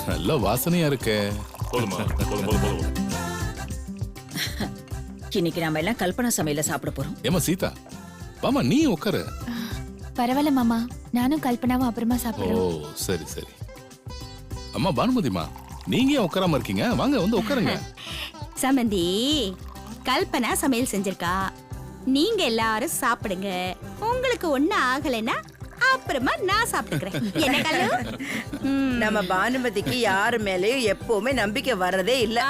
நல்ல வாசனையா இருக்கே. போதுமா? போதும் போதும் போதும். இன்னைக்கு நாம எல்லாம் கல்பனா சமையல சாப்பிட போறோம். ஏமா சீதா, வாமா நீ உட்காரு. பரவாயில்ல மாமா, நானும் கல்பனாவும் அப்புறமா ஓ சாப்பிடுறோம். சரி சரி. அம்மா பானுமதிமா, நீங்க ஏன் உட்காராம இருக்கீங்க? வாங்க வந்து உட்காருங்க. சமந்தி, கல்பனா சமையல் செஞ்சிருக்கா. நீங்க எல்லாரும் சாப்பிடுங்க. உங்களுக்கு ஒண்ணு ஆகலைன்னா அப்புறமா நான் சாப்பிட்டுக்கிறேன். என்ன கல்லு? நம்ம பானுமதிக்கு யாரு மேலயும் எப்பவுமே நம்பிக்கை வர்றதே இல்ல.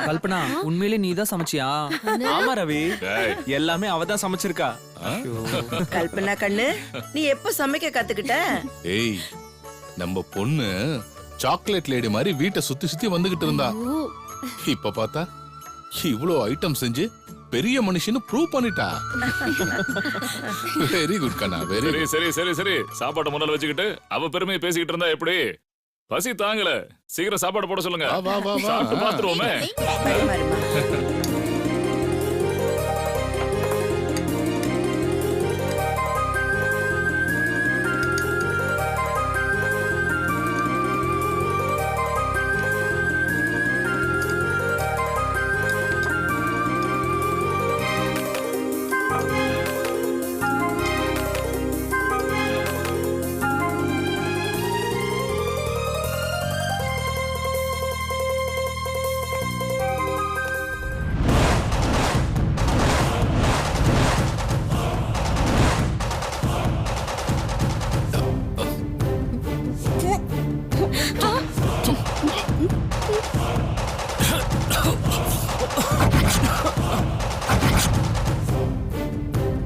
கல்பனா, உண்மையிலே நீ தான் சமைச்சியா? ஆமா ரவி, எல்லாமே அவ தான் சமைச்சிருக்கா. கல்பனா கண்ணு, நீ எப்ப சமைக்க கத்துக்கிட்ட? ஏய், நம்ம பொண்ணு சாக்லேட் லேடி மாதிரி வீட்டை சுத்தி சுத்தி வந்துகிட்டு இருந்தா. இப்ப பார்த்தா இவ்ளோ ஐட்டம் செஞ்சு பெரிய மனுஷன்னு ப்ரூவ் பண்ணிட்டா. வெரி குட் கண்ணா, வெரி. சரி சரி சரி சரி, சாப்பாடு முன்னால வச்சுக்கிட்டு அவ பெருமையை பேசிக்கிட்டு இருந்தா எப்படி? பசி தாங்கல, சீக்கிரம் சாப்பாடு போட சொல்லுங்க. வா, வா, வா, வா. சாப்பிட்டு பாத்துருவோமே. பரிமாறுமா.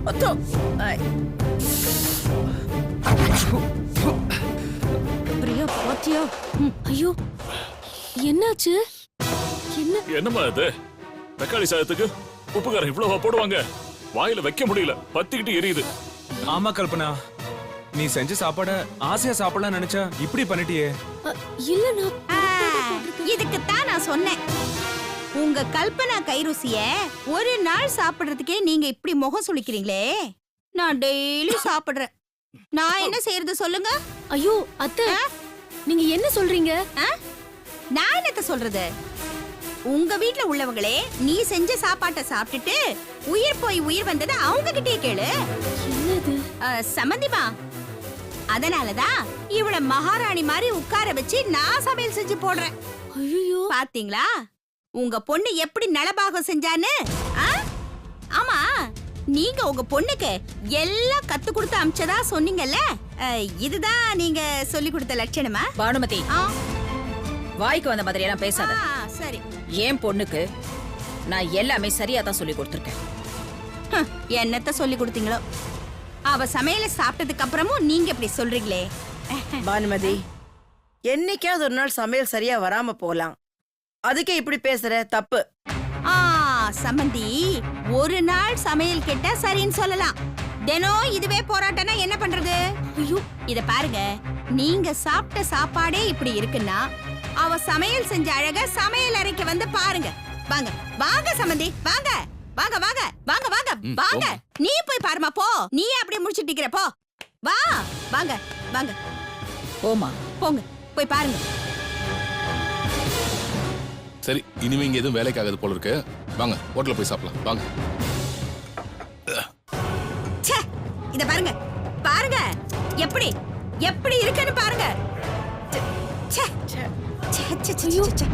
ஒத்தோ. ஐ. பிரியா, பாத்தியா? ஐயோ, என்னாச்சு? என்ன? என்னம்மா இது? தக்காளி சாதத்துக்கு உப்பு காரம் இவ்வளவா போடுவாங்க? வாயில வைக்க முடியல, பத்திக்கிட்டு எரியுது. ஆமா கல்பனா, நீ செஞ்ச சாப்பாட ஆசையா சாப்பிடலாம் நினைச்சா இப்படி பண்ணிட்டியே. இல்ல நான் இதுக்கு தான் நான் சொன்னேன். உங்க கல்பனா கைருசிய ஒரு நாள் சாப்பிடுறதுக்கே நீங்க இப்படி முகம் சுளிக்கிறீங்களே. நான் டெய்லி சாப்பிடுறேன். நான் என்ன செய்யறது சொல்லுங்க? ஐயோ அத்தை, நீங்க என்ன சொல்றீங்க? நான் என்னத்த சொல்றது? உங்க வீட்ல உள்ளவங்களே நீ செஞ்ச சாப்பாட்டை சாப்பிட்டுட்டு உயிர் போய் உயிர் வந்தது அவங்க கிட்டே கேளு. என்னது? சம்பந்திமா, அதனாலதான் இவள மகாராணி மாதிரி உட்கார வச்சு நான் சமையல் செஞ்சு போடுறேன். ஐயோ, பாத்தீங்களா உங்க பொண்ணு எப்படி நலபாகம் செஞ்சான்னு? ஆமா, நீங்க உங்க பொண்ணுக்கு எல்லாம் கத்து கொடுத்து அமிச்சதா சொன்னீங்கல்ல, இதுதான் நீங்க சொல்லி கொடுத்த லட்சணமா? பானுமதி, வாய்க்கு வந்த மாதிரி எல்லாம் பேசாத. சரி, ஏன் பொண்ணுக்கு நான் எல்லாமே சரியா தான் சொல்லி கொடுத்துருக்கேன். என்னத்த சொல்லி கொடுத்தீங்களோ, அவ சமையல சாப்பிட்டதுக்கு அப்புறமும் நீங்க இப்படி சொல்றீங்களே. பானுமதி, என்னைக்காவது ஒரு நாள் சமையல் சரியா வராம போலாம், அதுக்கே இப்படி பேசுற? தப்பு. சம்பந்தி, ஒரு நாள் சமையல் கேட்டா சரின்னு சொல்லலாம். தினம் இதுவே போராட்டம்னா என்ன பண்றது? ஐயோ, இத பாருங்க, நீங்க சாப்பிட்ட சாப்பாடே இப்படி இருக்குன்னா அவ சமையல் செஞ்ச அழக சமையல் அறைக்கு வந்து பாருங்க. வாங்க வாங்க சம்பந்தி, வாங்க வாங்க வாங்க வாங்க வாங்க வாங்க. நீ போய் பாருமா, போ. நீ அப்படியே முடிச்சிட்டு இருக்கிற, போ. வா, வாங்க வாங்க. போமா, போங்க போய் பாருங்க. சரி, இனிமே இங்க எதுவும் வேலைக்காகாது போல இருக்கு. வாங்க ஹோட்டல்ல போய் சாப்பிடலாம். வாங்க. ச்சே, இத பாருங்க பாருங்க, எப்படி எப்படி இருக்குன்னு பாருங்க. ச்சே ச்சே ச்சே ச்சே ச்சே.